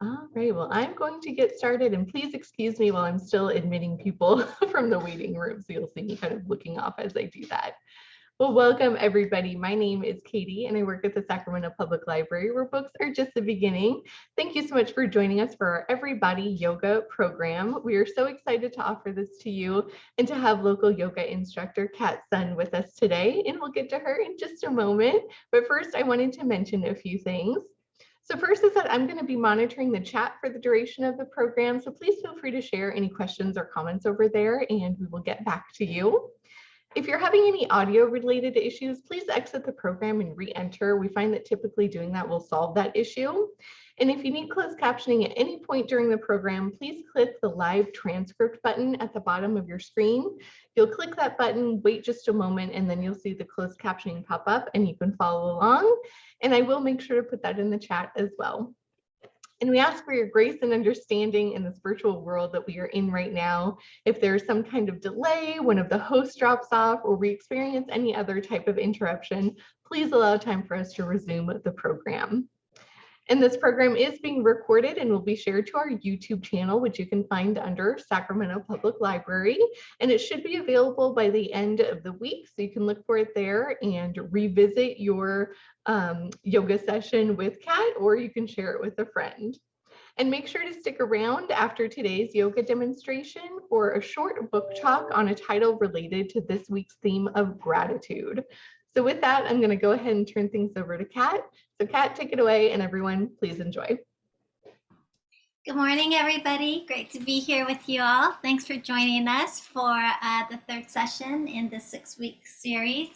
All right, well, I'm going to get started and please excuse me while I'm still admitting people from the waiting room. So you'll see me kind of looking off as I do that. Well, welcome everybody. My name is Katie and I work at the Sacramento Public Library where books are just the beginning. Thank you so much for joining us for our Everybody Yoga program. We are so excited to offer this to you and to have local yoga instructor Kat Sun with us today. And we'll get to her in just a moment. But first, I wanted to mention a few things. So first is that I'm going to be monitoring the chat for the duration of the program. So please feel free to share any questions or comments over there and we will get back to you. If you're having any audio related issues, please exit the program and re-enter. We find that typically doing that will solve that issue. And if you need closed captioning at any point during the program, please click the live transcript button at the bottom of your screen. You'll click that button, wait just a moment, and then you'll see the closed captioning pop up and you can follow along. And I will make sure to put that in the chat as well. And we ask for your grace and understanding in this virtual world that we are in right now. If there's some kind of delay, one of the hosts drops off, or we experience any other type of interruption, please allow time for us to resume the program. And this program is being recorded and will be shared to our YouTube channel, which you can find under Sacramento Public Library. And it should be available by the end of the week. So you can look for it there and revisit your yoga session with Kat, or you can share it with a friend. And make sure to stick around after today's yoga demonstration for a short book talk on a title related to this week's theme of gratitude. So with that, I'm going to go ahead and turn things over to Kat. So Kat, take it away, and everyone, please enjoy. Good morning, everybody. Great to be here with you all. Thanks for joining us for the third session in the 6-week series.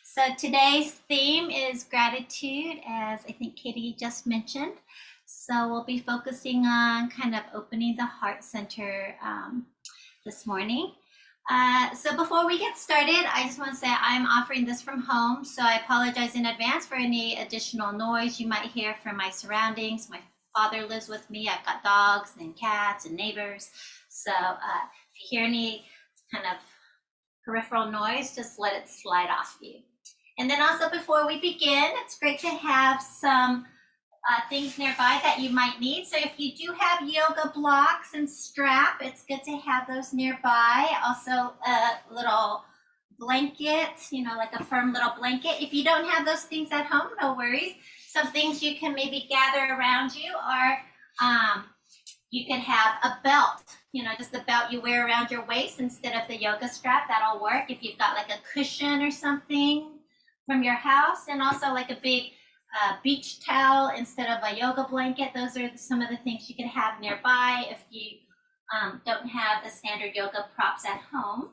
So today's theme is gratitude, as I think Katie just mentioned. So we'll be focusing on kind of opening the heart center this morning. So before we get started, I just want to say I'm offering this from home. So I apologize in advance for any additional noise you might hear from my surroundings. My father lives with me. I've got dogs and cats and neighbors. So if you hear any kind of peripheral noise, just let it slide off you. And then also before we begin, it's great to have some things nearby that you might need. So if you do have yoga blocks and strap, it's good to have those nearby. Also a little blanket, like a firm little blanket. If you don't have those things at home, no worries. Some things you can maybe gather around you are you can have a belt, just the belt you wear around your waist instead of the yoga strap. That'll work if you've got like a cushion or something from your house, and also like a big beach towel instead of a yoga blanket. Those are some of the things you can have nearby if you don't have the standard yoga props at home.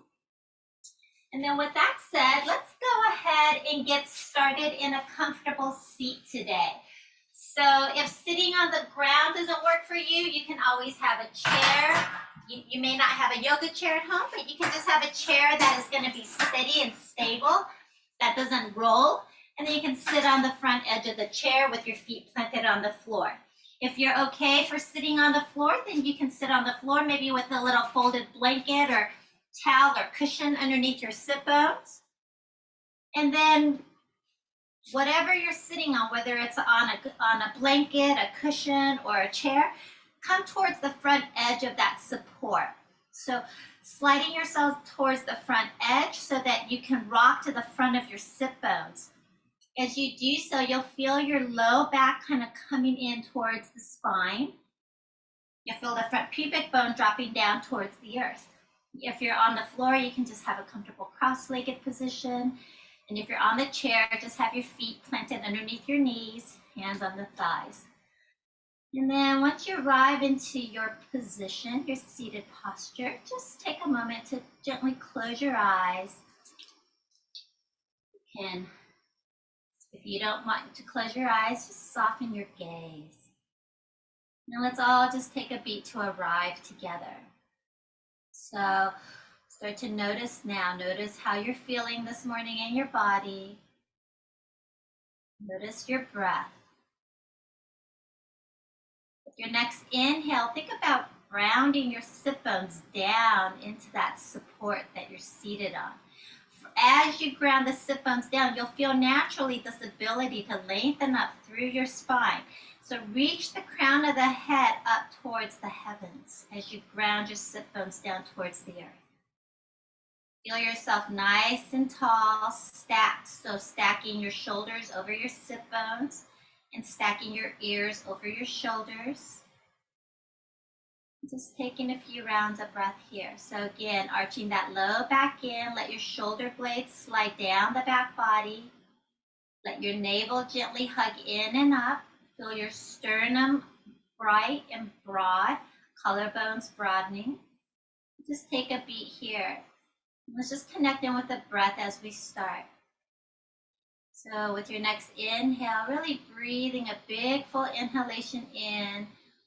And then with that said, let's go ahead and get started in a comfortable seat today. So if sitting on the ground doesn't work for you, you can always have a chair. You may not have a yoga chair at home, but you can just have a chair that is going to be steady and stable, that doesn't roll. And then you can sit on the front edge of the chair with your feet planted on the floor. If you're okay for sitting on the floor, then you can sit on the floor, maybe with a little folded blanket or towel or cushion underneath your sit bones. And then whatever you're sitting on, whether it's on a blanket, a cushion, or a chair, come towards the front edge of that support. So sliding yourself towards the front edge so that you can rock to the front of your sit bones. As you do so, you'll feel your low back kind of coming in towards the spine. You'll feel the front pubic bone dropping down towards the earth. If you're on the floor, you can just have a comfortable cross-legged position. And if you're on the chair, just have your feet planted underneath your knees, hands on the thighs. And then once you arrive into your position, your seated posture, just take a moment to gently close your eyes. You can, if you don't want to close your eyes, just soften your gaze. Now let's all just take a beat to arrive together. So start to notice now. Notice how you're feeling this morning in your body. Notice your breath. With your next inhale, think about grounding your sit bones down into that support that you're seated on. As you ground the sit bones down, you'll feel naturally this ability to lengthen up through your spine. So reach the crown of the head up towards the heavens as you ground your sit bones down towards the earth. Feel yourself nice and tall, stacked. So stacking your shoulders over your sit bones and stacking your ears over your shoulders. Just taking a few rounds of breath here. So again, arching that low back in, let your shoulder blades slide down the back body. Let your navel gently hug in and up. Feel your sternum bright and broad, collarbones broadening. Just take a beat here. Let's just connect in with the breath as we start. So with your next inhale, really breathing a big full inhalation in,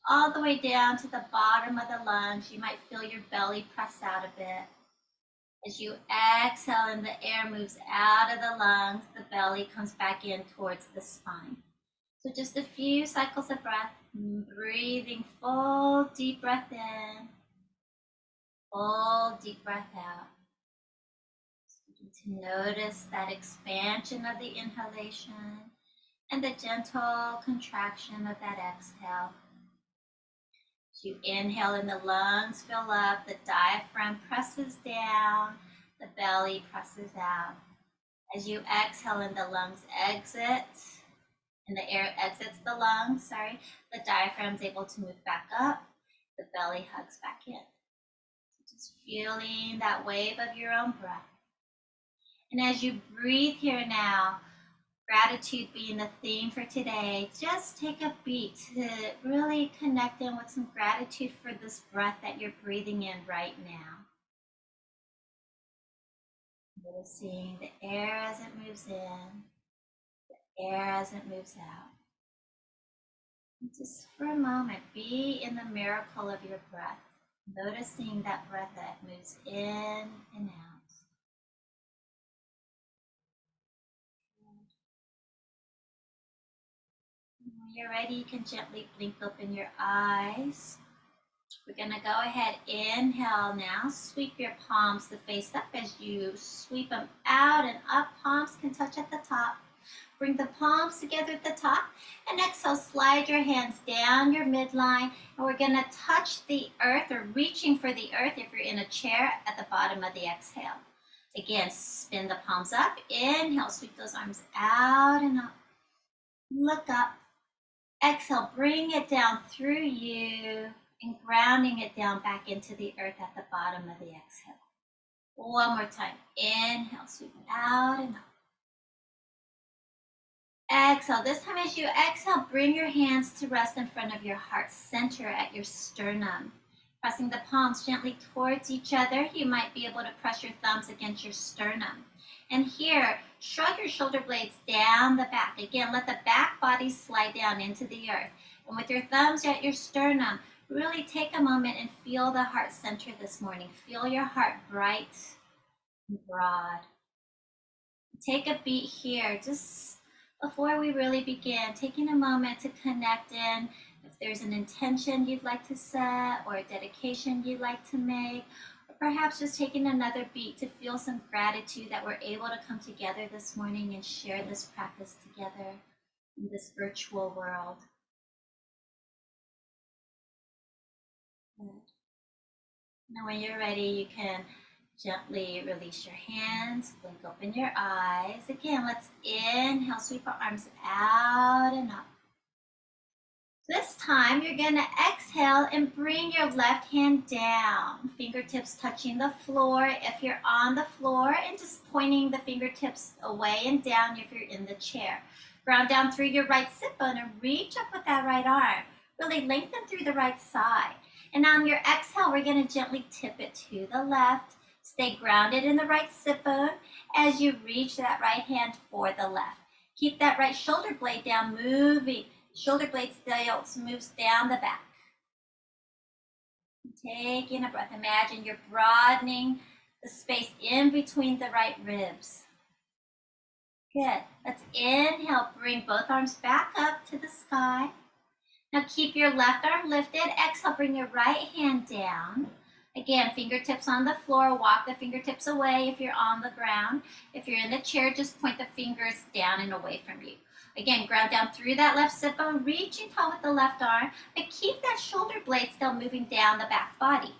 all the way down to the bottom of the lungs. You might feel your belly press out a bit. As you exhale and the air moves out of the lungs, the belly comes back in towards the spine. So just a few cycles of breath, breathing full deep breath in, full deep breath out. To notice that expansion of the inhalation and the gentle contraction of that exhale. As you inhale and the lungs fill up, the diaphragm presses down, the belly presses out. As you exhale and the lungs exit, and the air exits the lungs, the diaphragm is able to move back up, the belly hugs back in. So just feeling that wave of your own breath. And as you breathe here now, gratitude being the theme for today, just take a beat to really connect in with some gratitude for this breath that you're breathing in right now. Noticing the air as it moves in, the air as it moves out. And just for a moment, be in the miracle of your breath, noticing that breath that moves in and out. When you're ready, you can gently blink open your eyes. We're going to go ahead, inhale now, sweep your palms to face up. As you sweep them out and up, palms can touch at the top. Bring the palms together at the top, and exhale, slide your hands down your midline, and we're going to touch the earth, or reaching for the earth if you're in a chair, at the bottom of the exhale. Again, spin the palms up, inhale, sweep those arms out and up. Look up. Exhale, bring it down through you and grounding it down back into the earth at the bottom of the exhale. One more time. Inhale, sweep out and up. Exhale. This time as you exhale, bring your hands to rest in front of your heart center at your sternum. Pressing the palms gently towards each other. You might be able to press your thumbs against your sternum. And here, shrug your shoulder blades down the back. Again, let the back body slide down into the earth. And with your thumbs at your sternum, really take a moment and feel the heart center this morning. Feel your heart bright and broad. Take a beat here, just before we really begin, taking a moment to connect in. If there's an intention you'd like to set or a dedication you'd like to make, perhaps just taking another beat to feel some gratitude that we're able to come together this morning and share this practice together in this virtual world. Good. Now when you're ready, you can gently release your hands, blink open your eyes. Again, let's inhale, sweep our arms out and up. This time, you're going to exhale and bring your left hand down, fingertips touching the floor if you're on the floor, and just pointing the fingertips away and down if you're in the chair. Ground down through your right sit bone and reach up with that right arm. Really lengthen through the right side. And on your exhale, we're going to gently tip it to the left. Stay grounded in the right sit bone as you reach that right hand for the left. Keep that right shoulder blade down, moving. Shoulder blade still moves down the back. Taking a breath. Imagine you're broadening the space in between the right ribs. Good. Let's inhale. Bring both arms back up to the sky. Now keep your left arm lifted. Exhale. Bring your right hand down. Again, fingertips on the floor. Walk the fingertips away if you're on the ground. If you're in the chair, just point the fingers down and away from you. Again, ground down through that left sit bone, reaching tall with the left arm, but keep that shoulder blade still moving down the back body.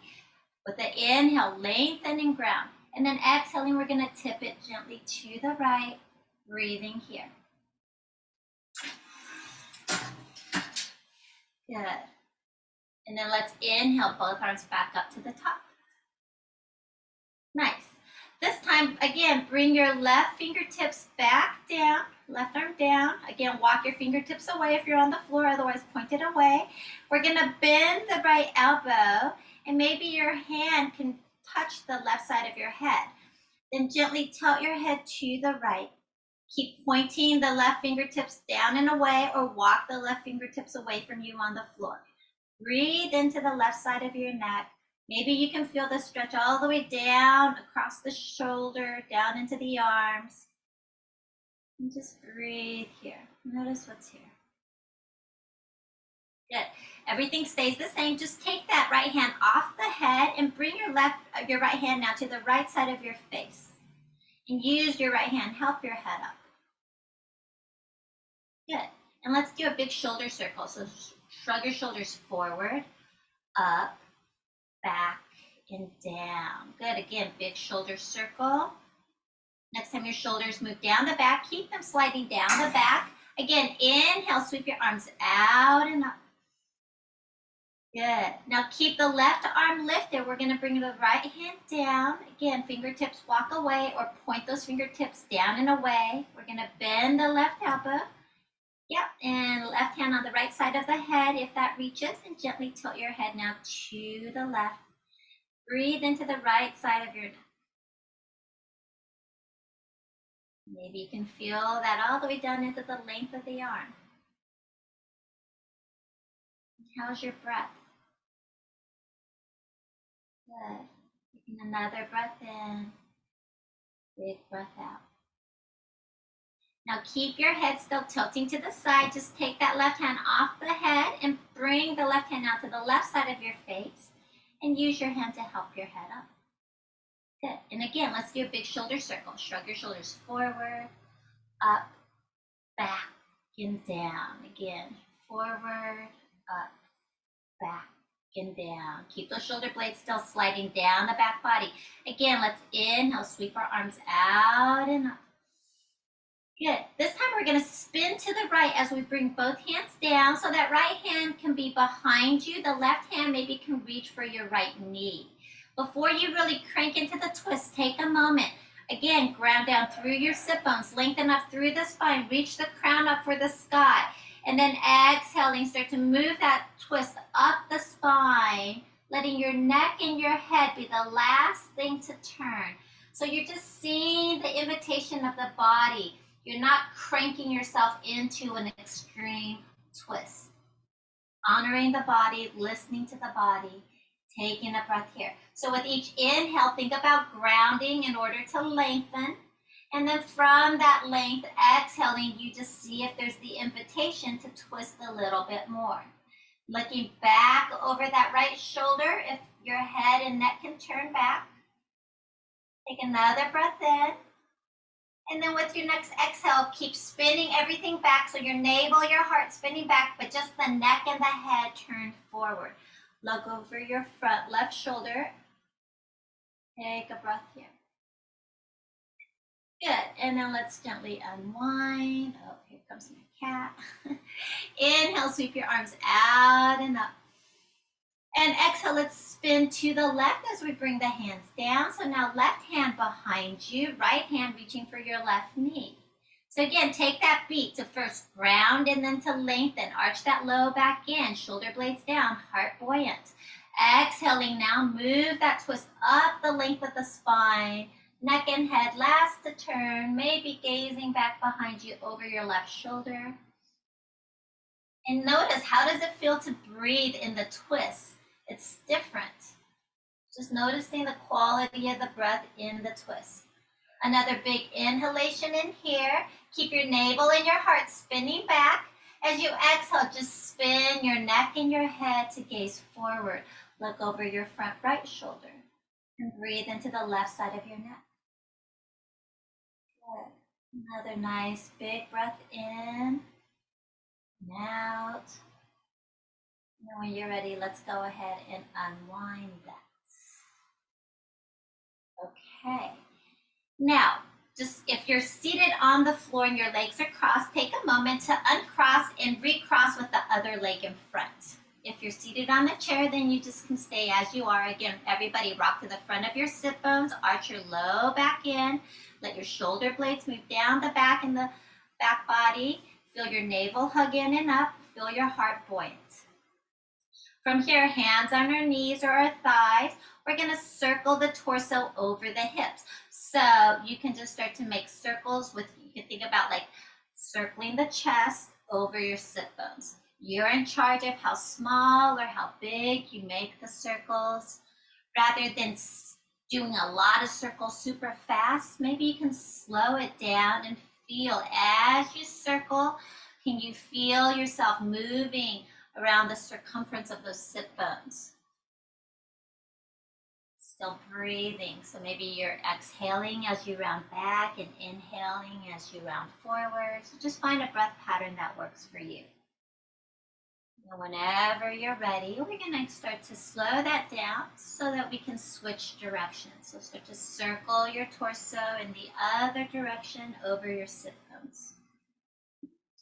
With the inhale, lengthen and ground. And then exhaling, we're going to tip it gently to the right, breathing here. Good. And then let's inhale, both arms back up to the top. Nice. This time, again, bring your left fingertips back down, left arm down. Again, walk your fingertips away if you're on the floor, otherwise point it away. We're gonna bend the right elbow, and maybe your hand can touch the left side of your head. Then gently tilt your head to the right. Keep pointing the left fingertips down and away, or walk the left fingertips away from you on the floor. Breathe into the left side of your neck. Maybe you can feel the stretch all the way down across the shoulder, down into the arms. And just breathe here. Notice what's here. Good. Everything stays the same. Just take that right hand off the head and bring your right hand now to the right side of your face. And use your right hand. Help your head up. Good. And let's do a big shoulder circle. So shrug your shoulders forward, up, back, and down. Good. Again, big shoulder circle. Next time your shoulders move down the back, keep them sliding down the back. Again, inhale, sweep your arms out and up. Good. Now keep the left arm lifted. We're going to bring the right hand down. Again, fingertips walk away or point those fingertips down and away. We're going to bend the left elbow. Yep, and left hand on the right side of the head if that reaches, and gently tilt your head now to the left. Breathe into the right side of your neck. Maybe you can feel that all the way down into the length of the arm. How's your breath? Good. Taking another breath in, big breath out. Now keep your head still tilting to the side. Just take that left hand off the head and bring the left hand out to the left side of your face and use your hand to help your head up. Good. And again, let's do a big shoulder circle. Shrug your shoulders forward, up, back, and down. Again, forward, up, back, and down. Keep those shoulder blades still sliding down the back body. Again, let's inhale, sweep our arms out and up. Good. This time we're going to spin to the right as we bring both hands down, so that right hand can be behind you. The left hand maybe can reach for your right knee. Before you really crank into the twist, take a moment. Again, ground down through your sit bones, lengthen up through the spine, reach the crown up for the sky. And then exhaling, start to move that twist up the spine, letting your neck and your head be the last thing to turn. So you're just seeing the invitation of the body. You're not cranking yourself into an extreme twist. Honoring the body, listening to the body, taking a breath here. So with each inhale, think about grounding in order to lengthen. And then from that length, exhaling, you just see if there's the invitation to twist a little bit more. Looking back over that right shoulder, if your head and neck can turn back. Take another breath in. And then with your next exhale, keep spinning everything back. So your navel, your heart spinning back, but just the neck and the head turned forward. Look over your front left shoulder. Take a breath here. Good. And then let's gently unwind. Oh, here comes my cat. Inhale, sweep your arms out and up. And exhale, let's spin to the left as we bring the hands down. So now left hand behind you, right hand reaching for your left knee. So again, take that beat to first ground and then to lengthen. Arch that low back in, shoulder blades down, heart buoyant. Exhaling now, move that twist up the length of the spine, neck and head last to turn, maybe gazing back behind you over your left shoulder. And notice, how does it feel to breathe in the twist? It's different. Just noticing the quality of the breath in the twist. Another big inhalation in here. Keep your navel and your heart spinning back. As you exhale, just spin your neck and your head to gaze forward. Look over your front right shoulder and breathe into the left side of your neck. Good. Another nice big breath in and out. And when you're ready, let's go ahead and unwind that. Okay. Now, just if you're seated on the floor and your legs are crossed, take a moment to uncross and recross with the other leg in front. If you're seated on the chair, then you just can stay as you are. Again, everybody rock to the front of your sit bones, arch your low back in, let your shoulder blades move down the back and the back body. Feel your navel hug in and up, feel your heart buoyant. From here, hands on our knees or our thighs, we're gonna circle the torso over the hips. So you can just start to make circles with, you can think about like circling the chest over your sit bones. You're in charge of how small or how big you make the circles. Rather than doing a lot of circles super fast, maybe you can slow it down and feel as you circle. Can you feel yourself moving around the circumference of those sit bones? Still breathing. So maybe you're exhaling as you round back and inhaling as you round forward. So just find a breath pattern that works for you. And whenever you're ready, we're going to start to slow that down so that we can switch directions. So start to circle your torso in the other direction over your sit bones.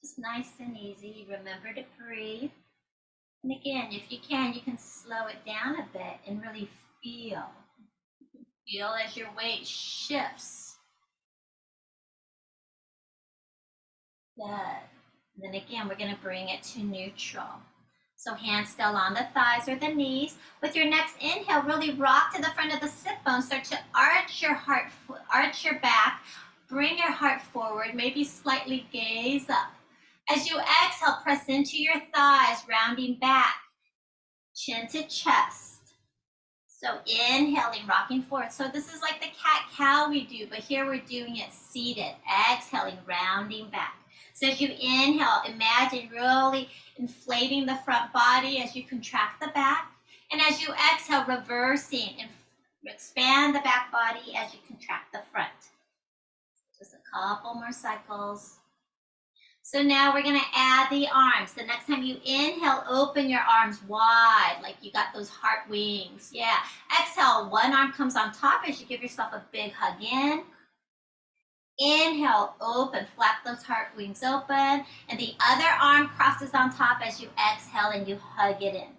Just nice and easy. Remember to breathe. And again, if you can slow it down a bit and really feel. Feel as your weight shifts. Good. And then again, we're going to bring it to neutral. So hands still on the thighs or the knees. With your next inhale, really rock to the front of the sit bones. Start to arch your heart, arch your back. Bring your heart forward, maybe slightly gaze up. As you exhale, press into your thighs, rounding back, chin to chest. So inhaling, rocking forward. So this is like the cat-cow we do, but here we're doing it seated. Exhaling, rounding back. So as you inhale, imagine really inflating the front body as you contract the back. And as you exhale, reversing and expand the back body as you contract the front. Just a couple more cycles. So now we're gonna add the arms. The next time you inhale, open your arms wide, like you got those heart wings. Yeah, exhale, one arm comes on top as you give yourself a big hug in. Inhale, open, flap those heart wings open. And the other arm crosses on top as you exhale and you hug it in.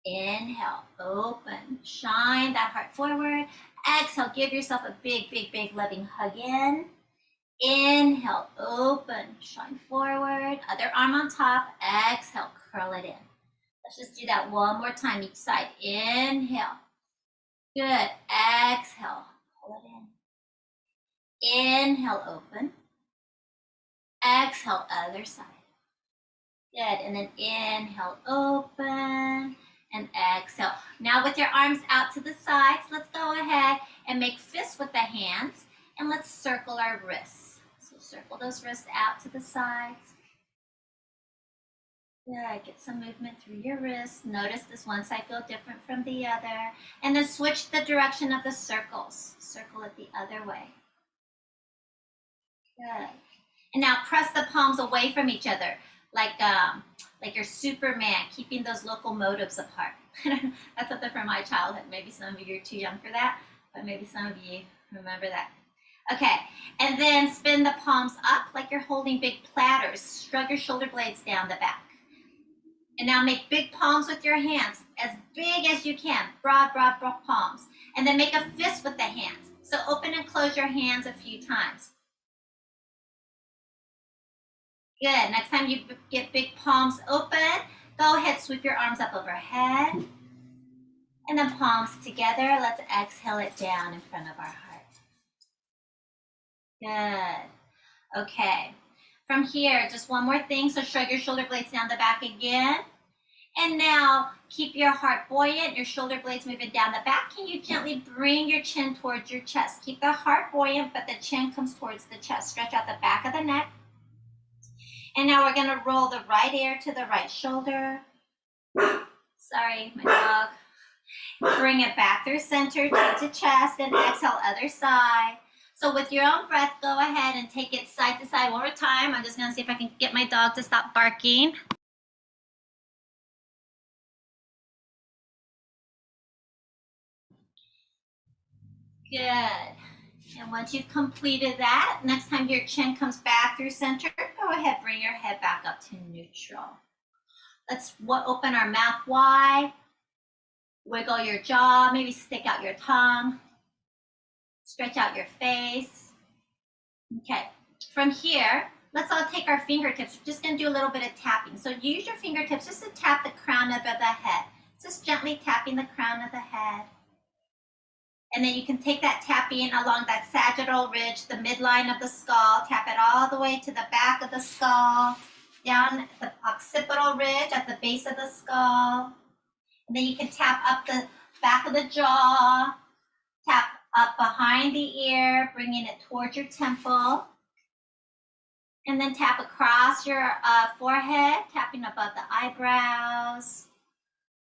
Inhale, open, shine that heart forward. Exhale, give yourself a big, big, big loving hug in. Inhale, open, shine forward, other arm on top, exhale, curl it in. Let's just do that one more time each side. Inhale, good, exhale, pull it in. Inhale, open, exhale, other side. Good, and then inhale, open, and exhale. Now with your arms out to the sides, let's go ahead and make fists with the hands, and let's circle our wrists. Circle those wrists out to the sides. Good, get some movement through your wrists. Notice this one side feel different from the other. And then switch the direction of the circles. Circle it the other way. Good. And now press the palms away from each other, like you're Superman, keeping those locomotives apart. That's something from my childhood. Maybe some of you are too young for that, but maybe some of you remember that. Okay, and then spin the palms up like you're holding big platters. Shrug your shoulder blades down the back. And now make big palms with your hands, as big as you can. Broad, broad, broad palms. And then make a fist with the hands. So open and close your hands a few times. Good, next time you get big palms open, go ahead, sweep your arms up overhead. And then palms together, let's exhale it down in front of our heart. Good. Okay. From here, just one more thing. So shrug your shoulder blades down the back again. And now keep your heart buoyant, your shoulder blades moving down the back. Can you gently bring your chin towards your chest? Keep the heart buoyant, but the chin comes towards the chest. Stretch out the back of the neck. And now we're going to roll the right ear to the right shoulder. Sorry, my dog. Bring it back through center, chin to chest, and exhale other side. So with your own breath, go ahead and take it side to side one more time. I'm just gonna see if I can get my dog to stop barking. Good. And once you've completed that, next time your chin comes back through center, go ahead, bring your head back up to neutral. Let's open our mouth wide, wiggle your jaw, maybe stick out your tongue, stretch out your face. Okay, from here, let's all take our fingertips. We're just gonna do a little bit of tapping. So use your fingertips just to tap the crown of the head. Just gently tapping the crown of the head. And then you can take that tapping along that sagittal ridge, the midline of the skull, tap it all the way to the back of the skull, down the occipital ridge at the base of the skull. And then you can tap up the back of the jaw, tap up behind the ear, bringing it towards your temple. And then tap across your forehead, tapping above the eyebrows.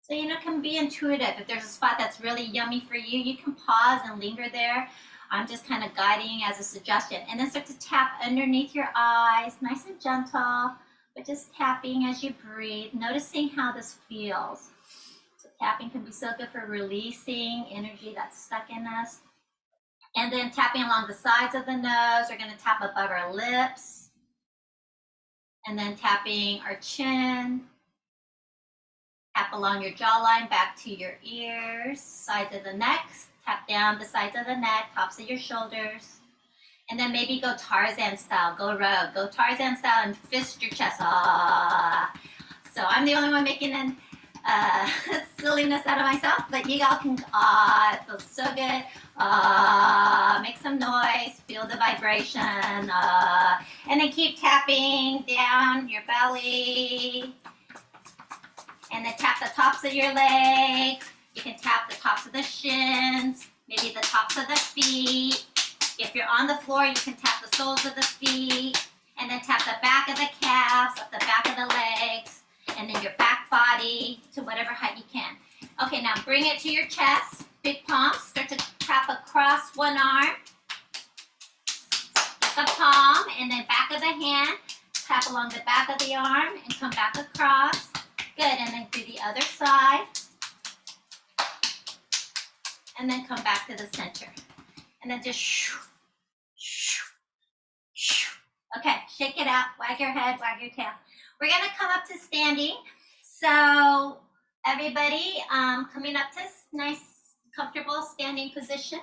So, you know, it can be intuitive. If there's a spot that's really yummy for you, you can pause and linger there. I'm just kind of guiding as a suggestion. And then start to tap underneath your eyes, nice and gentle, but just tapping as you breathe, noticing how this feels. So tapping can be so good for releasing energy that's stuck in us. And then tapping along the sides of the nose. We're going to tap above our lips. And then tapping our chin. Tap along your jawline, back to your ears, sides of the neck, tap down the sides of the neck, tops of your shoulders. And then maybe go Tarzan style, go rogue, go Tarzan style and fist your chest. Ah. So I'm the only one making silliness out of myself, but you all can, it feels so good. Make some noise, feel the vibration. And then keep tapping down your belly. And then tap the tops of your legs. You can tap the tops of the shins, maybe the tops of the feet. If you're on the floor, you can tap the soles of the feet. And then tap the back of the calves, up the back of the legs, and then your back body to whatever height you can. Okay, now bring it to your chest, big palms. Start to tap across one arm, the palm, and then back of the hand. Tap along the back of the arm and come back across. Good, and then do the other side. And then come back to the center. And then just shoo, shoo, shoo. Okay, shake it out, wag your head, wag your tail. We're gonna come up to standing. So everybody, coming up to nice, comfortable standing position.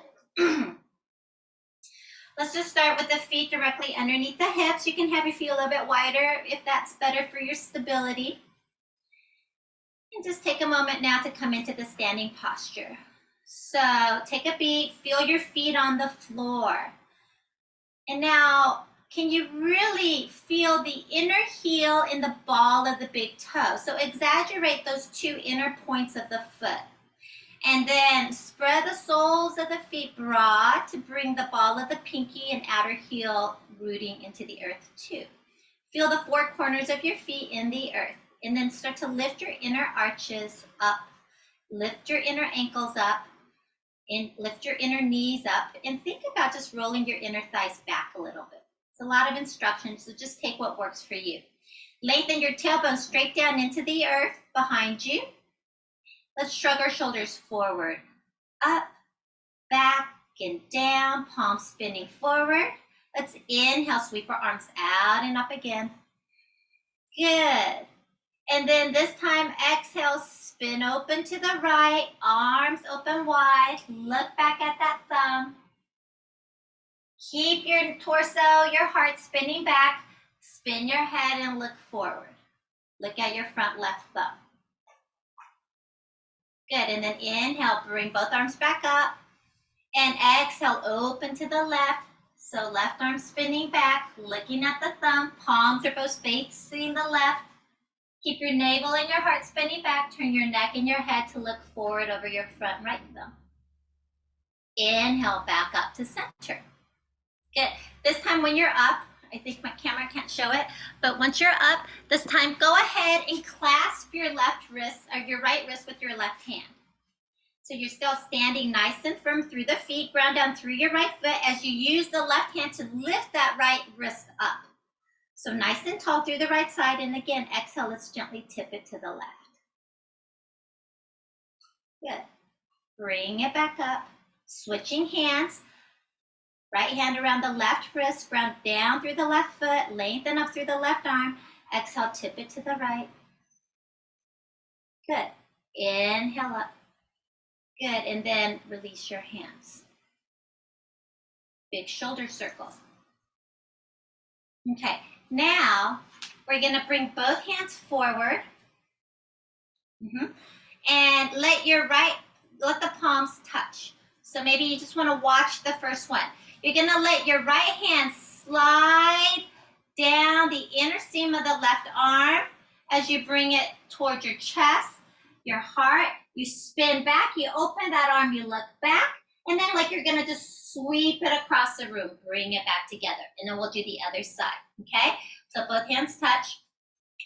Let's just start with the feet directly underneath the hips. You can have your feet a little bit wider if that's better for your stability. And just take a moment now to come into the standing posture. So take a beat, feel your feet on the floor. And now, can you really feel the inner heel in the ball of the big toe? So exaggerate those two inner points of the foot. And then spread the soles of the feet broad to bring the ball of the pinky and outer heel rooting into the earth too. Feel the four corners of your feet in the earth. And then start to lift your inner arches up, lift your inner ankles up, and lift your inner knees up, and think about just rolling your inner thighs back a little bit. It's a lot of instructions, so just take what works for you. Lengthen your tailbone straight down into the earth behind you. Let's shrug our shoulders forward, up, back, and down, palms spinning forward. Let's inhale, sweep our arms out and up again. Good. And then this time, exhale, spin open to the right, arms open wide, look back at that thumb. Keep your torso, your heart spinning back, spin your head and look forward. Look at your front left thumb. Good, and then inhale, bring both arms back up, and exhale, open to the left. So left arm spinning back, looking at the thumb, palms are both facing the left. Keep your navel and your heart spinning back. Turn your neck and your head to look forward over your front right thumb. Inhale, back up to center. Good. This time when you're up, I think my camera can't show it, but once you're up, this time go ahead and clasp your left wrist or your right wrist with your left hand. So you're still standing nice and firm through the feet, ground down through your right foot as you use the left hand to lift that right wrist up. So nice and tall through the right side. And again, exhale, let's gently tip it to the left. Good. Bring it back up. Switching hands. Right hand around the left wrist, ground down through the left foot, lengthen up through the left arm. Exhale, tip it to the right. Good. Inhale up. Good. And then release your hands. Big shoulder circle. Okay. Now we're going to bring both hands forward. And let the palms touch. So maybe you just want to watch the first one. You're going to let your right hand slide down the inner seam of the left arm as you bring it towards your chest, your heart. You spin back, you open that arm, you look back, and then like you're going to just sweep it across the room, bring it back together, and then we'll do the other side, okay? So both hands touch.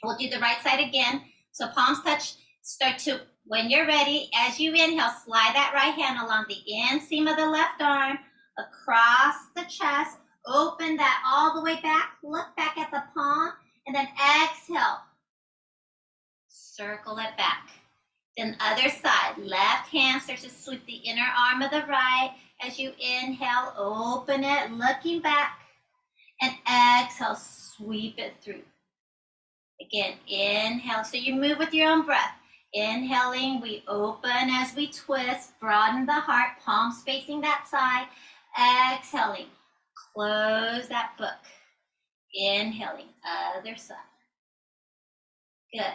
We'll do the right side again. So palms touch, start to, when you're ready, as you inhale, slide that right hand along the inseam of the left arm, across the chest, open that all the way back, look back at the palm, and then exhale, circle it back. Then other side, left hand starts to sweep the inner arm of the right. As you inhale, open it, looking back, and exhale, sweep it through. Again, inhale, so you move with your own breath. Inhaling, we open as we twist, broaden the heart, palms facing that side. Exhaling, close that book. Inhaling, other side. Good.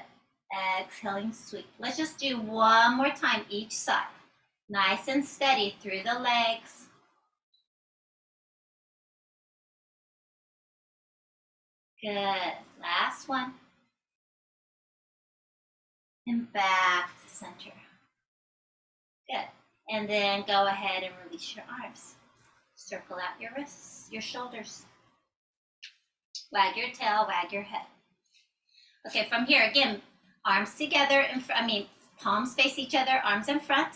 Exhaling, sweep. Let's just do one more time each side. Nice and steady through the legs. Good. Last one. And back to center. Good. And then go ahead and release your arms. Circle out your wrists, your shoulders. Wag your tail, wag your head. Okay, from here, again, arms together, palms face each other, arms in front.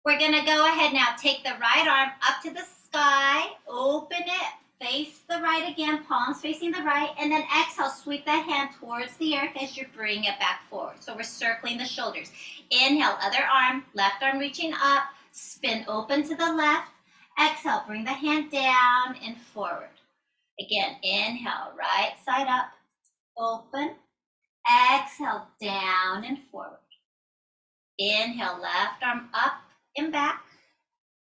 We're gonna go ahead now, take the right arm up to the sky, open it, face the right again, palms facing the right, and then exhale, sweep that hand towards the earth as you bring it back forward. So we're circling the shoulders. Inhale, other arm, left arm reaching up, spin open to the left. Exhale, bring the hand down and forward. Again, inhale, right side up, open. Exhale, down and forward. Inhale, left arm up and back.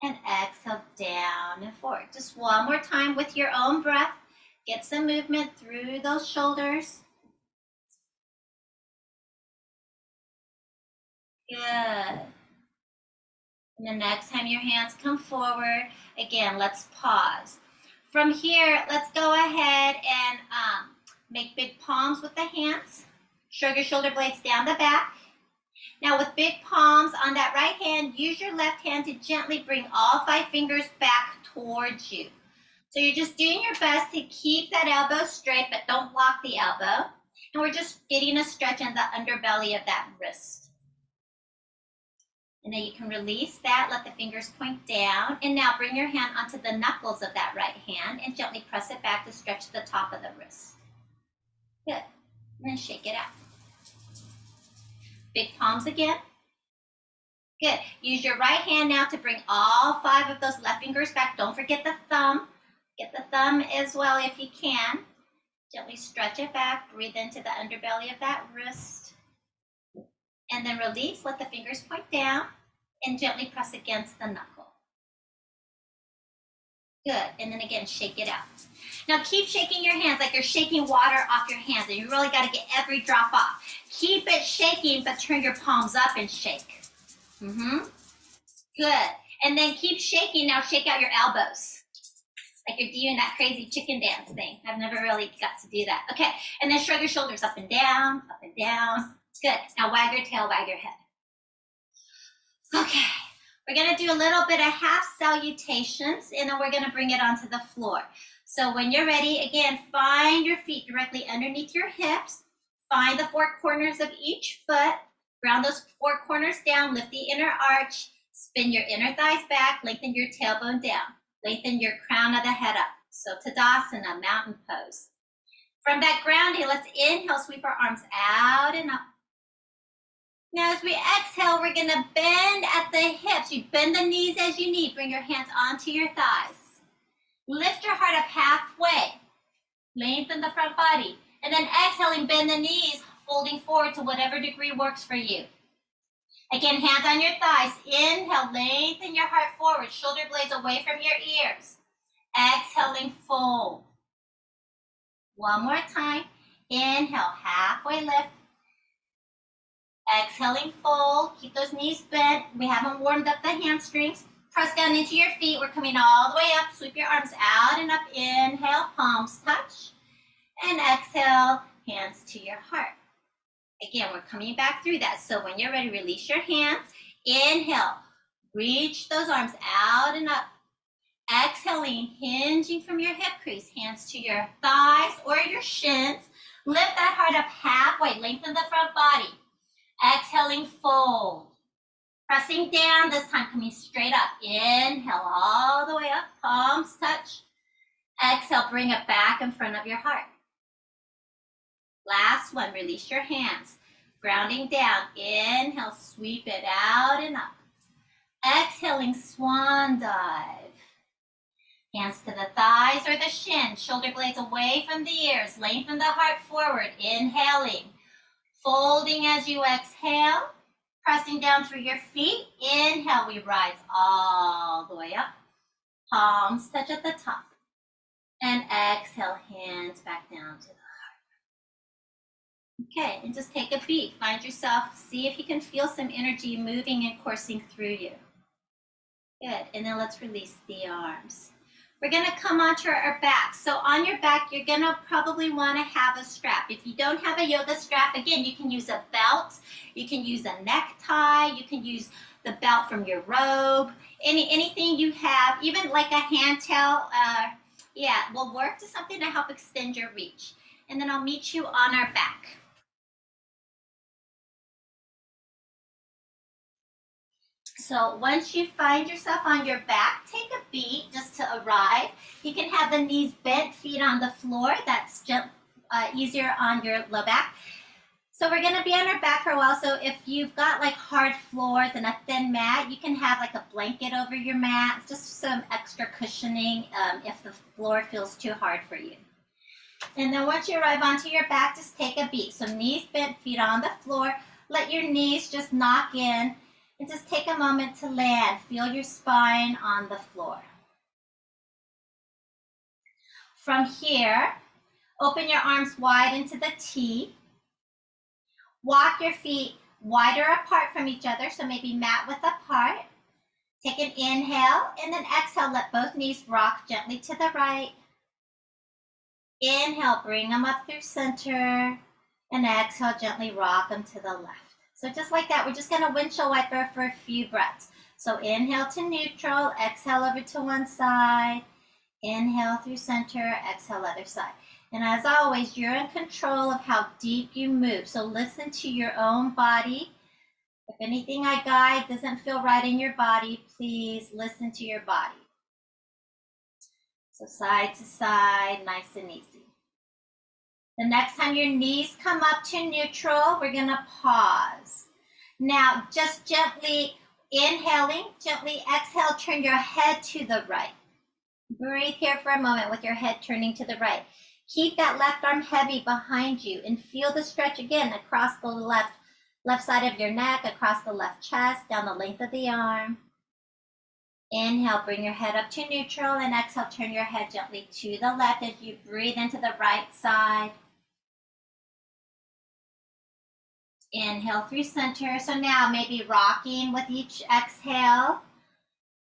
And exhale, down and forward. Just one more time with your own breath. Get some movement through those shoulders. Good. And the next time your hands come forward, again, let's pause. From here, let's go ahead and make big palms with the hands. Shrug your shoulder blades down the back. Now with big palms on that right hand, use your left hand to gently bring all 5 fingers back towards you. So you're just doing your best to keep that elbow straight, but don't lock the elbow. And we're just getting a stretch in the underbelly of that wrist. And then you can release that, let the fingers point down. And now bring your hand onto the knuckles of that right hand and gently press it back to stretch the top of the wrist. Good. And then shake it out. Big palms again. Good. Use your right hand now to bring all 5 of those left fingers back. Don't forget the thumb. Get the thumb as well if you can. Gently stretch it back. Breathe into the underbelly of that wrist. And then release. Let the fingers point down and gently press against the knuckle. Good. And then again, shake it out. Now keep shaking your hands like you're shaking water off your hands, and you really got to get every drop off. Keep it shaking, but turn your palms up and shake. Good. And then keep shaking. Now shake out your elbows like you're doing that crazy chicken dance thing. I've never really got to do that. Okay. And then shrug your shoulders up and down, up and down. Good. Now wag your tail, wag your head. Okay. We're going to do a little bit of half salutations, and then we're going to bring it onto the floor. So when you're ready, again, find your feet directly underneath your hips. Find the 4 corners of each foot. Ground those four corners down, lift the inner arch, spin your inner thighs back, lengthen your tailbone down, lengthen your crown of the head up. So Tadasana, mountain pose. From that grounding, let's inhale, sweep our arms out and up. Now as we exhale, we're gonna bend at the hips. You bend the knees as you need. Bring your hands onto your thighs. Lift your heart up halfway. Lengthen the front body. And then exhaling, bend the knees, folding forward to whatever degree works for you. Again, hands on your thighs. Inhale, lengthen your heart forward. Shoulder blades away from your ears. Exhaling, fold. One more time. Inhale, halfway lift. Exhaling, fold. Keep those knees bent. We haven't warmed up the hamstrings. Press down into your feet. We're coming all the way up. Sweep your arms out and up. Inhale, palms touch. And exhale, hands to your heart. Again, we're coming back through that. So when you're ready, release your hands. Inhale, reach those arms out and up. Exhaling, hinging from your hip crease. Hands to your thighs or your shins. Lift that heart up halfway. Lengthen the front body. Exhaling, fold. Pressing down, this time coming straight up. Inhale all the way up, palms touch. Exhale, bring it back in front of your heart. Last one, release your hands. Grounding down, inhale, sweep it out and up. Exhaling, swan dive. Hands to the thighs or the shins, shoulder blades away from the ears. Lengthen the heart forward, inhaling. Folding as you exhale. Pressing down through your feet. Inhale, we rise all the way up. Palms touch at the top. And exhale, hands back down to the heart. Okay, and just take a beat. Find yourself, see if you can feel some energy moving and coursing through you. Good, and then let's release the arms. We're gonna come onto our back. So on your back, you're gonna probably wanna have a strap. If you don't have a yoga strap, again, you can use a belt, you can use a necktie, you can use the belt from your robe, anything you have, even like a hand towel, will work to something to help extend your reach. And then I'll meet you on our back. So once you find yourself on your back, take a beat just to arrive. You can have the knees bent, feet on the floor. That's easier on your low back. So we're gonna be on our back for a while. So if you've got like hard floors and a thin mat, you can have like a blanket over your mat, just some extra cushioning if the floor feels too hard for you. And then once you arrive onto your back, just take a beat. So knees bent, feet on the floor. Let your knees just knock in. And just take a moment to land. Feel your spine on the floor. From here, open your arms wide into the T. Walk your feet wider apart from each other, so maybe mat width apart. Take an inhale, and then exhale, let both knees rock gently to the right. Inhale, bring them up through center, and exhale, gently rock them to the left. So just like that, we're just gonna windshield wiper for a few breaths. So inhale to neutral, exhale over to one side, inhale through center, exhale other side. And as always, you're in control of how deep you move. So listen to your own body. If anything I guide doesn't feel right in your body, please listen to your body. So side to side, nice and easy. The next time your knees come up to neutral, we're gonna pause. Now, just gently inhaling, gently exhale, turn your head to the right. Breathe here for a moment with your head turning to the right. Keep that left arm heavy behind you and feel the stretch again across the left side of your neck, across the left chest, down the length of the arm. Inhale, bring your head up to neutral, and exhale, turn your head gently to the left as you breathe into the right side. Inhale through center. So now maybe rocking with each exhale.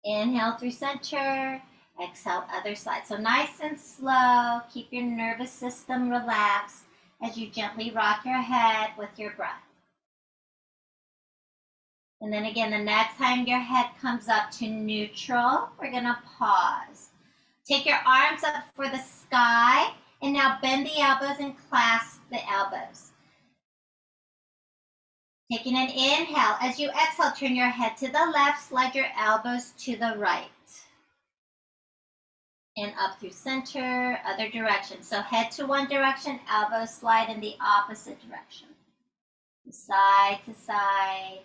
Inhale through center. Exhale, other side. So nice and slow. Keep your nervous system relaxed as you gently rock your head with your breath. And then again, the next time your head comes up to neutral, we're gonna pause. Take your arms up for the sky, and now bend the elbows and clasp the elbows. Taking an inhale. As you exhale, turn your head to the left, slide your elbows to the right. And up through center, other direction. So head to one direction, elbows slide in the opposite direction. Side to side.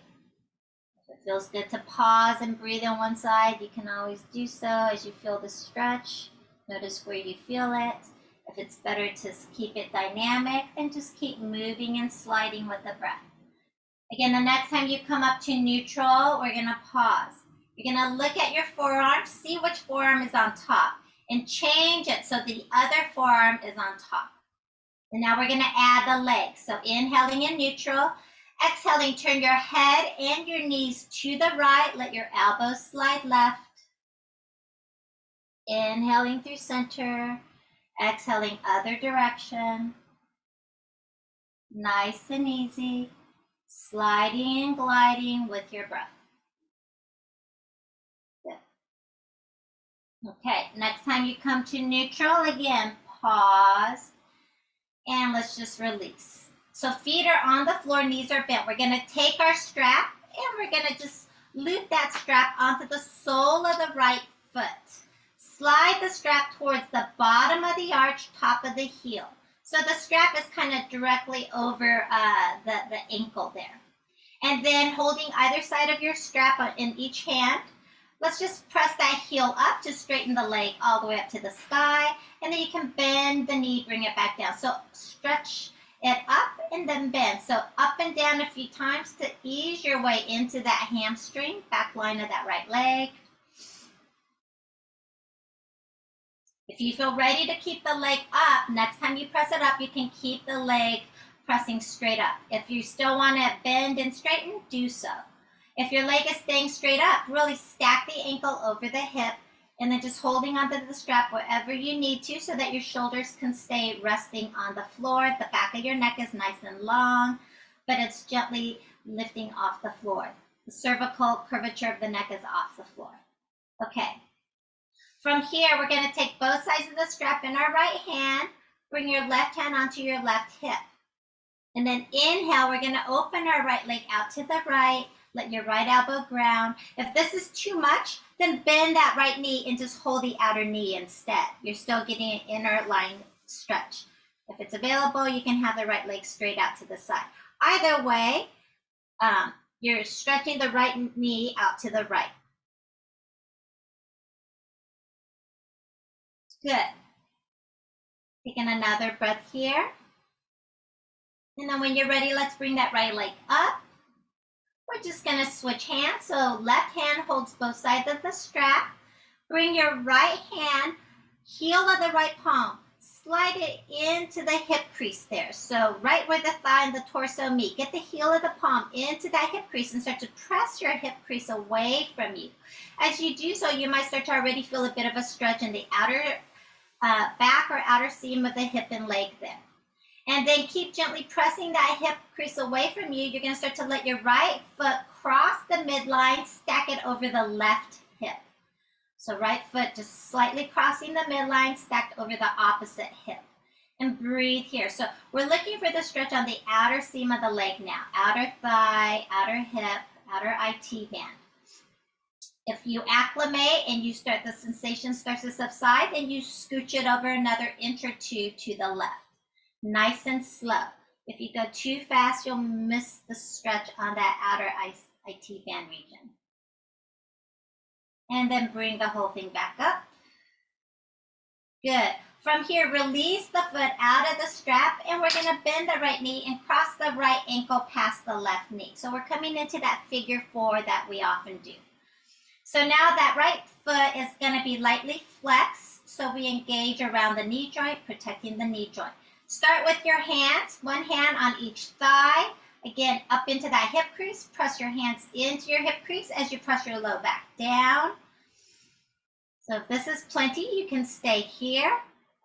If it feels good to pause and breathe on one side, you can always do so as you feel the stretch. Notice where you feel it. If it's better to keep it dynamic, then just keep moving and sliding with the breath. Again, the next time you come up to neutral, we're going to pause. You're going to look at your forearm, see which forearm is on top, and change it so the other forearm is on top. And now we're going to add the legs. So inhaling in neutral, exhaling, turn your head and your knees to the right. Let your elbows slide left. Inhaling through center, exhaling other direction. Nice and easy. Sliding and gliding with your breath. Good. Okay, next time you come to neutral, again, pause, and let's just release. So feet are on the floor, knees are bent. We're gonna take our strap, and we're gonna just loop that strap onto the sole of the right foot. Slide the strap towards the bottom of the arch, top of the heel. So the strap is kind of directly over the ankle there. And then holding either side of your strap in each hand, let's just press that heel up to straighten the leg all the way up to the sky. And then you can bend the knee, bring it back down. So stretch it up and then bend. So up and down a few times to ease your way into that hamstring, back line of that right leg. If you feel ready to keep the leg up, next time you press it up, you can keep the leg pressing straight up. If you still want to bend and straighten, do so. If your leg is staying straight up, really stack the ankle over the hip and then just holding onto the strap wherever you need to so that your shoulders can stay resting on the floor. The back of your neck is nice and long, but it's gently lifting off the floor. The cervical curvature of the neck is off the floor. Okay. From here, we're going to take both sides of the strap in our right hand, bring your left hand onto your left hip. And then inhale, we're going to open our right leg out to the right, let your right elbow ground. If this is too much, then bend that right knee and just hold the outer knee instead. You're still getting an inner line stretch. If it's available, you can have the right leg straight out to the side. Either way, you're stretching the right knee out to the right. Good. Taking another breath here. And then when you're ready, let's bring that right leg up. We're just going to switch hands. So left hand holds both sides of the strap. Bring your right hand, heel of the right palm. Slide it into the hip crease there. So right where the thigh and the torso meet. Get the heel of the palm into that hip crease and start to press your hip crease away from you. As you do so, you might start to already feel a bit of a stretch in the outer back or outer seam of the hip and leg there. And then keep gently pressing that hip crease away from you. You're going to start to let your right foot cross the midline, stack it over the left hip. So right foot just slightly crossing the midline, stacked over the opposite hip. And breathe here. So we're looking for the stretch on the outer seam of the leg now. Outer thigh, outer hip, outer IT band. If you acclimate and you start, the sensation starts to subside, then you scooch it over another inch or two to the left. Nice and slow. If you go too fast, you'll miss the stretch on that outer IT band region. And then bring the whole thing back up. Good. From here, release the foot out of the strap, and we're going to bend the right knee and cross the right ankle past the left knee. So we're coming into that figure 4 that we often do. So now that right foot is going to be lightly flexed, so we engage around the knee joint, protecting the knee joint. Start with your hands, one hand on each thigh. Again, up into that hip crease. Press your hands into your hip crease as you press your low back down. So if this is plenty, you can stay here.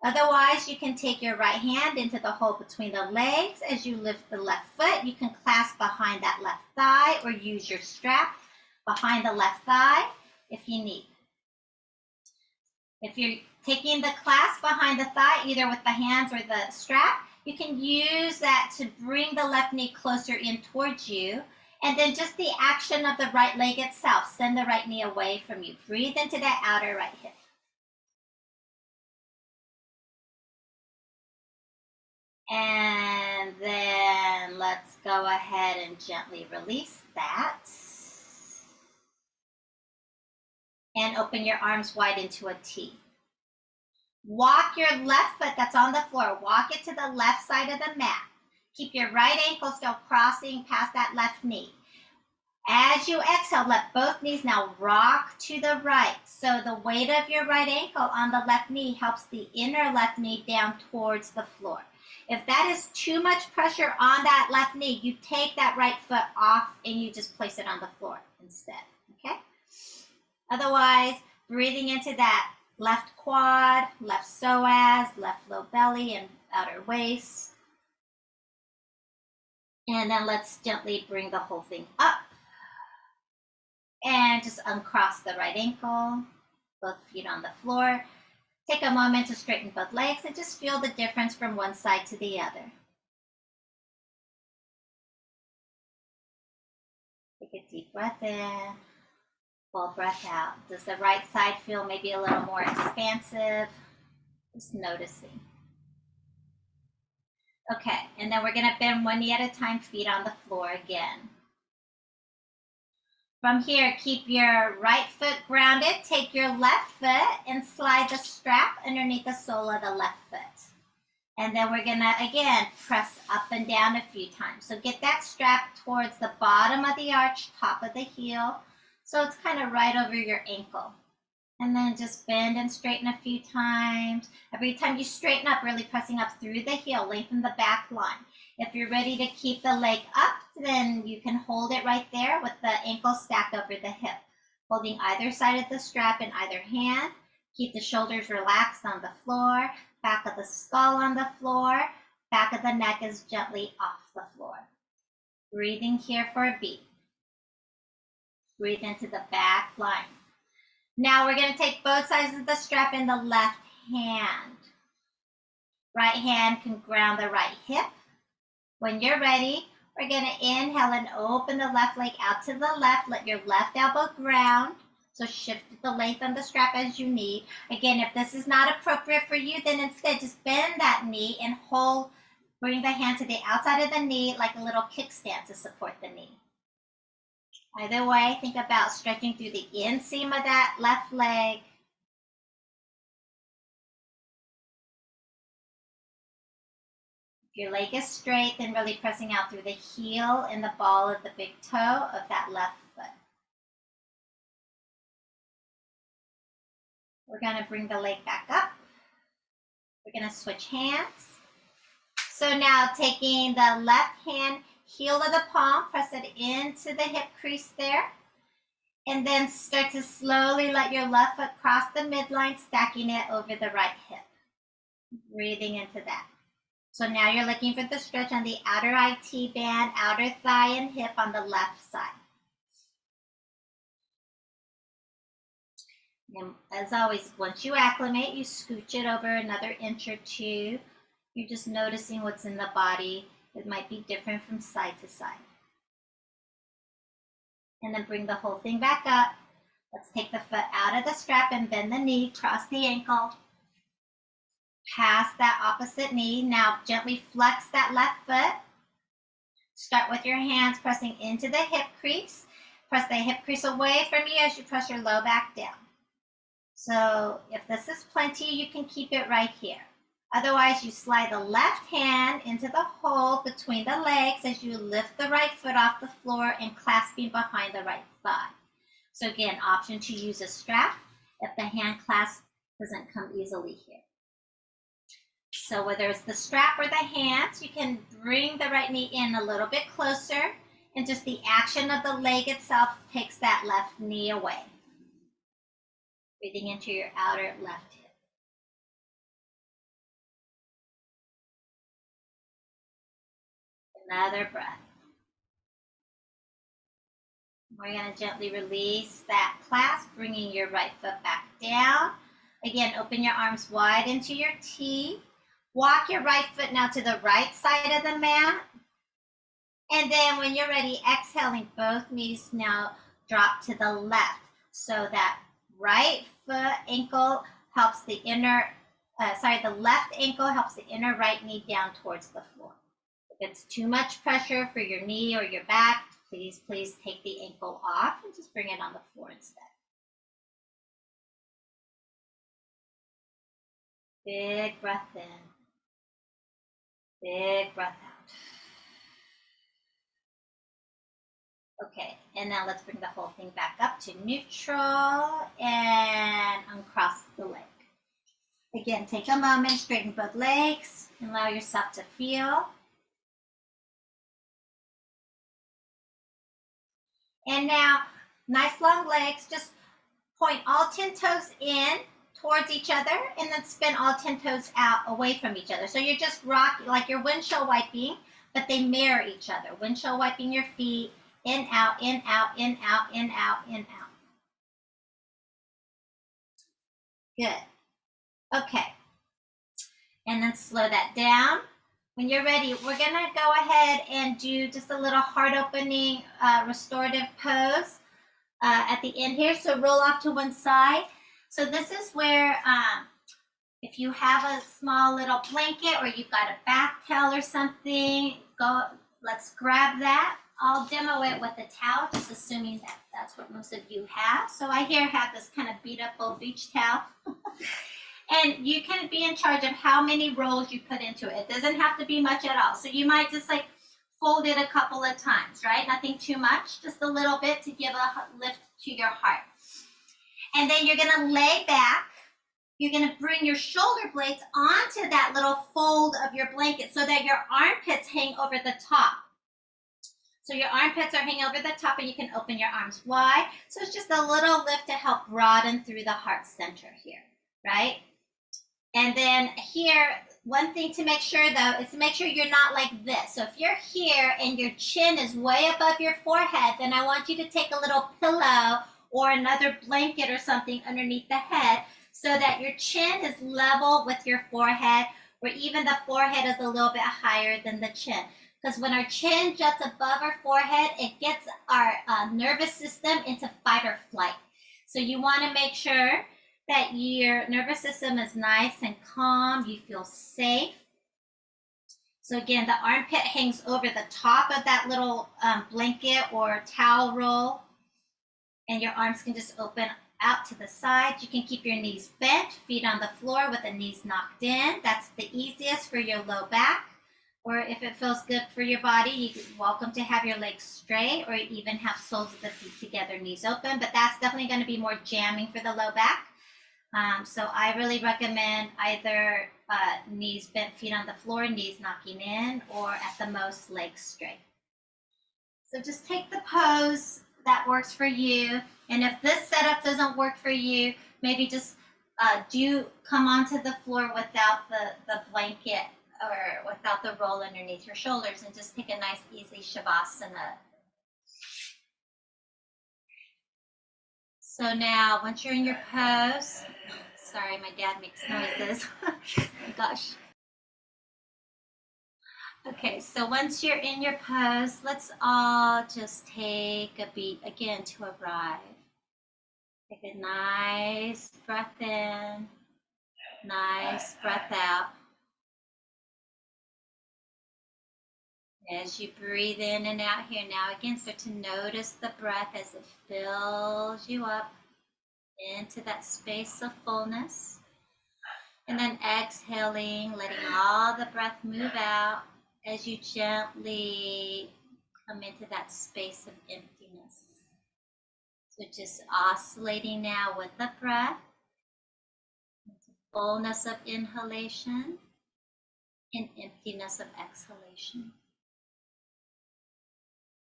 Otherwise, you can take your right hand into the hole between the legs as you lift the left foot. You can clasp behind that left thigh or use your strap behind the left thigh if you need. If you're taking the clasp behind the thigh, either with the hands or the strap, You can use that to bring the left knee closer in towards you. And then just the action of the right leg itself, send the right knee away from you. Breathe into that outer right hip. And then let's go ahead and gently release that. And open your arms wide into a T. Walk your left foot that's on the floor. Walk it to the left side of the mat. Keep your right ankle still crossing past that left knee. As you exhale, let both knees now rock to the right. So the weight of your right ankle on the left knee helps the inner left knee down towards the floor. If that is too much pressure on that left knee, you take that right foot off and you just place it on the floor instead, okay? Otherwise, breathing into that left quad, left psoas, left low belly, and outer waist. And then let's gently bring the whole thing up. And just uncross the right ankle, both feet on the floor. Take a moment to straighten both legs and just feel the difference from one side to the other. Take a deep breath in, full breath out. Does the right side feel maybe a little more expansive? Just noticing. Okay, and then we're gonna bend one knee at a time, feet on the floor again. From here, keep your right foot grounded. Take your left foot and slide the strap underneath the sole of the left foot. And then we're gonna, again, press up and down a few times. So get that strap towards the bottom of the arch, top of the heel. So it's kind of right over your ankle. And then just bend and straighten a few times. Every time you straighten up, really pressing up through the heel, lengthen the back line. If you're ready to keep the leg up, then you can hold it right there with the ankle stacked over the hip. Holding either side of the strap in either hand. Keep the shoulders relaxed on the floor, back of the skull on the floor, back of the neck is gently off the floor. Breathing here for a beat. Breathe into the back line. Now we're going to take both sides of the strap in the left hand. Right hand can ground the right hip. When you're ready, we're going to inhale and open the left leg out to the left. Let your left elbow ground. So shift the length on the strap as you need. Again, if this is not appropriate for you, then instead just bend that knee and hold. Bring the hand to the outside of the knee like a little kickstand to support the knee. Either way, think about stretching through the inseam of that left leg. If your leg is straight, then really pressing out through the heel and the ball of the big toe of that left foot. We're going to bring the leg back up. We're going to switch hands. So now taking the left hand, heel of the palm, press it into the hip crease there. And then start to slowly let your left foot cross the midline, stacking it over the right hip. Breathing into that. So now you're looking for the stretch on the outer IT band, outer thigh and hip on the left side. And as always, once you acclimate, you scooch it over another inch or two. You're just noticing what's in the body. It might be different from side to side. And then bring the whole thing back up. Let's take the foot out of the strap and bend the knee, cross the ankle. Past that opposite knee. Now gently flex that left foot. Start with your hands pressing into the hip crease. Press the hip crease away from you as you press your low back down. So if this is plenty, you can keep it right here. Otherwise, you slide the left hand into the hole between the legs as you lift the right foot off the floor and clasping behind the right thigh. So again, option to use a strap if the hand clasp doesn't come easily here. So whether it's the strap or the hands, you can bring the right knee in a little bit closer, and just the action of the leg itself takes that left knee away. Breathing into your outer left hip. Another breath. We're going to gently release that clasp, bringing your right foot back down. Again, open your arms wide into your T. Walk your right foot now to the right side of the mat. And then when you're ready, exhaling, both knees now drop to the left. So that right foot ankle helps the the left ankle helps the inner right knee down towards the floor. If it's too much pressure for your knee or your back, please take the ankle off and just bring it on the floor instead. Big breath in. Big breath out. Okay, and now let's bring the whole thing back up to neutral and uncross the leg. Again, take a moment, straighten both legs, and allow yourself to feel. And now, nice long legs, just point all 10 toes in towards each other and then spin all 10 toes out away from each other. So you're just rocking like you're windshield wiping, but they mirror each other. Windshield wiping your feet, in, out, in, out, in, out, in, out, in, out. Good. Okay. And then slow that down. When you're ready, we're gonna go ahead and do just a little heart opening restorative pose at the end here. So roll off to one side. So this is where if you have a small little blanket or you've got a bath towel or something, let's grab that. I'll demo it with a towel, just assuming that that's what most of you have. So I here have this kind of beat up old beach towel. And you can be in charge of how many rolls you put into it. It doesn't have to be much at all. So you might just like fold it a couple of times, right? Nothing too much, just a little bit to give a lift to your heart. And then you're gonna lay back. You're gonna bring your shoulder blades onto that little fold of your blanket so that your armpits hang over the top. So your armpits are hanging over the top and you can open your arms wide. So it's just a little lift to help broaden through the heart center here, right? And then here, one thing to make sure though, is to make sure you're not like this. So if you're here and your chin is way above your forehead, then I want you to take a little pillow or another blanket or something underneath the head so that your chin is level with your forehead, or even the forehead is a little bit higher than the chin. Because when our chin juts above our forehead, it gets our nervous system into fight or flight. So you want to make sure that your nervous system is nice and calm, you feel safe. So again, the armpit hangs over the top of that little blanket or towel roll, and your arms can just open out to the side. You can keep your knees bent, feet on the floor with the knees knocked in. That's the easiest for your low back. Or if it feels good for your body, you're welcome to have your legs straight or even have soles of the feet together, knees open, but that's definitely going to be more jamming for the low back. So I really recommend either knees bent, feet on the floor, knees knocking in, or at the most legs straight. So just take the pose that works for you. And if this setup doesn't work for you, maybe just do come onto the floor without the blanket or without the roll underneath your shoulders and just take a nice easy Shavasana. So now once you're in your pose, sorry, my dad makes noises. Oh my gosh. Okay, so once you're in your pose, let's all just take a beat again to arrive. Take a nice breath in, nice breath out. As you breathe in and out here, now again, start to notice the breath as it fills you up into that space of fullness. And then exhaling, letting all the breath move out as you gently come into that space of emptiness. So just oscillating now with the breath, into fullness of inhalation and emptiness of exhalation.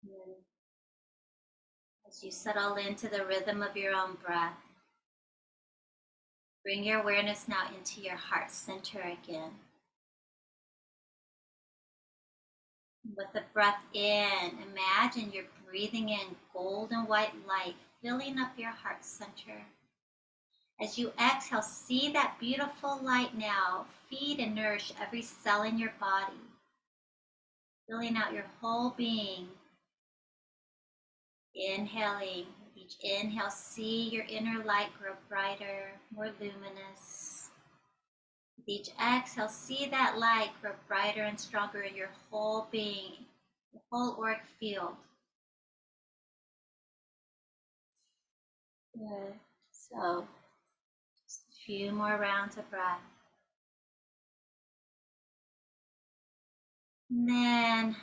And as you settle into the rhythm of your own breath, bring your awareness now into your heart center again. With the breath in, imagine you're breathing in golden white light, filling up your heart center. As you exhale, see that beautiful light now feed and nourish every cell in your body, filling out your whole being. Inhaling, with each inhale, see your inner light grow brighter, more luminous. With each exhale, see that light grow brighter and stronger in your whole being, your whole auric field. Good. So, just a few more rounds of breath. And then,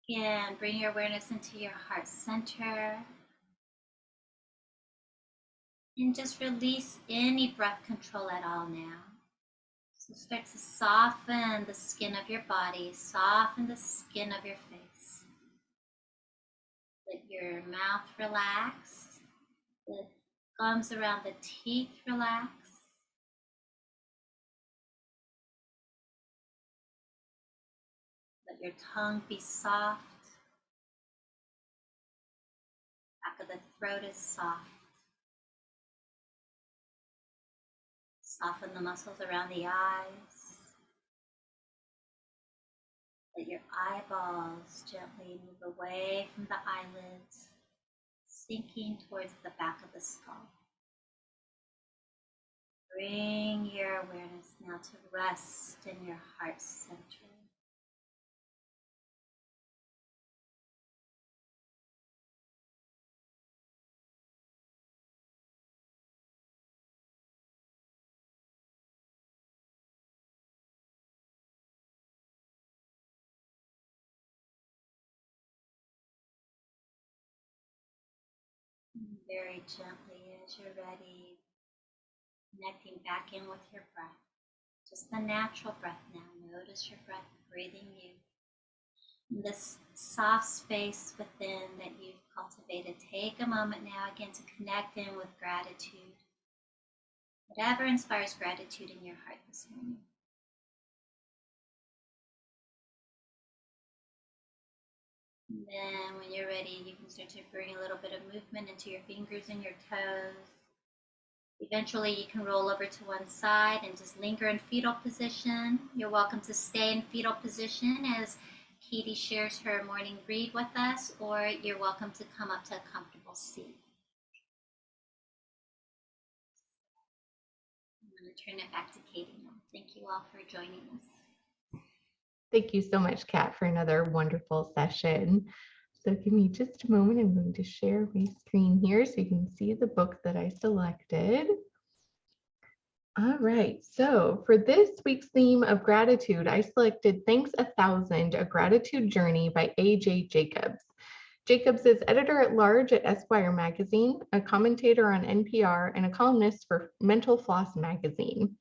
again, bring your awareness into your heart center. And just release any breath control at all now. So start to soften the skin of your body, soften the skin of your face. Let your mouth relax, the gums around the teeth relax. Let your tongue be soft. Back of the throat is soft. Soften the muscles around the eyes. Let your eyeballs gently move away from the eyelids, sinking towards the back of the skull. Bring your awareness now to rest in your heart center. Very gently, as you're ready, connecting back in with your breath. Just the natural breath now. Notice your breath breathing you. In this soft space within that you've cultivated, take a moment now again to connect in with gratitude. Whatever inspires gratitude in your heart this morning. And then when you're ready, you can start to bring a little bit of movement into your fingers and your toes. Eventually, you can roll over to one side and just linger in fetal position. You're welcome to stay in fetal position as Katie shares her morning read with us, or you're welcome to come up to a comfortable seat. I'm going to turn it back to Katie now. Thank you all for joining us. Thank you so much, Kat, for another wonderful session. So give me just a moment. I'm going to share my screen here so you can see the book that I selected. All right, so for this week's theme of gratitude, I selected Thanks 1000, A Gratitude Journey by A.J. Jacobs. Jacobs is editor-at-large at Esquire magazine, a commentator on NPR, and a columnist for Mental Floss magazine.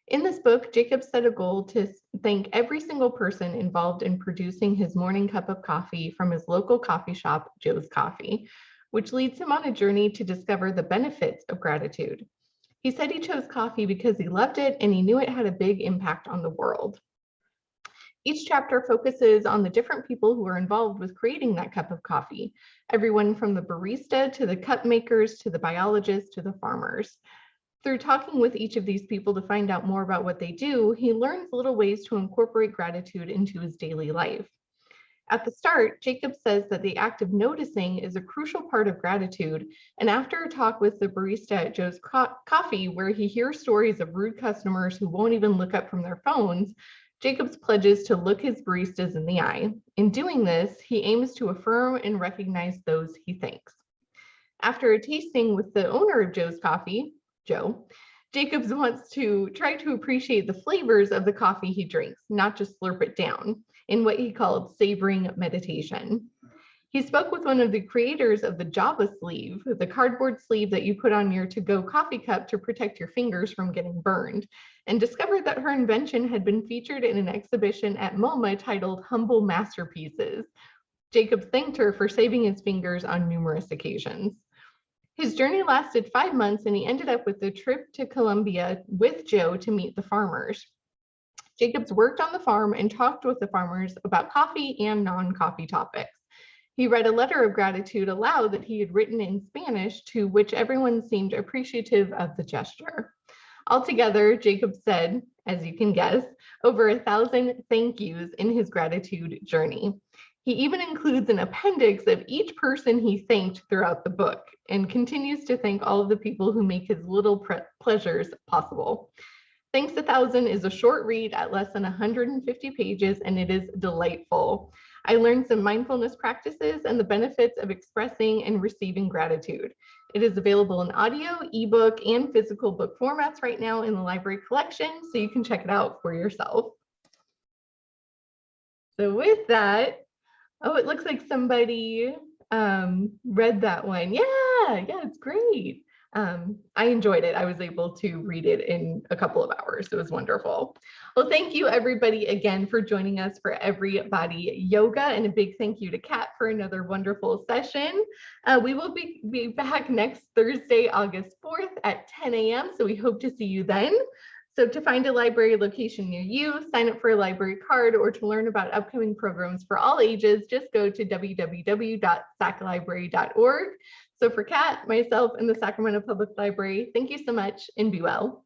In this book, Jacobs set a goal to thank every single person involved in producing his morning cup of coffee from his local coffee shop, Joe's Coffee, which leads him on a journey to discover the benefits of gratitude. He said he chose coffee because he loved it and he knew it had a big impact on the world. Each chapter focuses on the different people who are involved with creating that cup of coffee, everyone from the barista to the cup makers to the biologists to the farmers. Through talking with each of these people to find out more about what they do, he learns little ways to incorporate gratitude into his daily life. At the start, Jacob says that the act of noticing is a crucial part of gratitude, and after a talk with the barista at Joe's Coffee, where he hears stories of rude customers who won't even look up from their phones, Jacobs pledges to look his baristas in the eye. In doing this, he aims to affirm and recognize those he thanks. After a tasting with the owner of Joe's Coffee, Joe, Jacobs wants to try to appreciate the flavors of the coffee he drinks, not just slurp it down, in what he called savoring meditation. He spoke with one of the creators of the Java sleeve, the cardboard sleeve that you put on your to-go coffee cup to protect your fingers from getting burned, and discovered that her invention had been featured in an exhibition at MoMA titled Humble Masterpieces. Jacobs thanked her for saving his fingers on numerous occasions. His journey lasted 5 months, and he ended up with a trip to Colombia with Joe to meet the farmers. Jacobs worked on the farm and talked with the farmers about coffee and non-coffee topics. He read a letter of gratitude aloud that he had written in Spanish, to which everyone seemed appreciative of the gesture. Altogether, Jacob said, as you can guess, over 1,000 thank yous in his gratitude journey. He even includes an appendix of each person he thanked throughout the book and continues to thank all of the people who make his little pleasures possible. Thanks 1,000 is a short read at less than 150 pages, and it is delightful. I learned some mindfulness practices and the benefits of expressing and receiving gratitude. It is available in audio, ebook, and physical book formats right now in the library collection, so you can check it out for yourself. So with that, oh, it looks like somebody read that one. Yeah, it's great. I enjoyed it. I was able to read it in a couple of hours. It was wonderful. Well, thank you everybody again for joining us for Everybody Yoga, and a big thank you to Kat for another wonderful session. We will be back next Thursday, August 4th at 10 a.m. So we hope to see you then. So to find a library location near you, sign up for a library card, or to learn about upcoming programs for all ages, just go to www.saclibrary.org. So for Kat, myself, and the Sacramento Public Library, thank you so much and be well.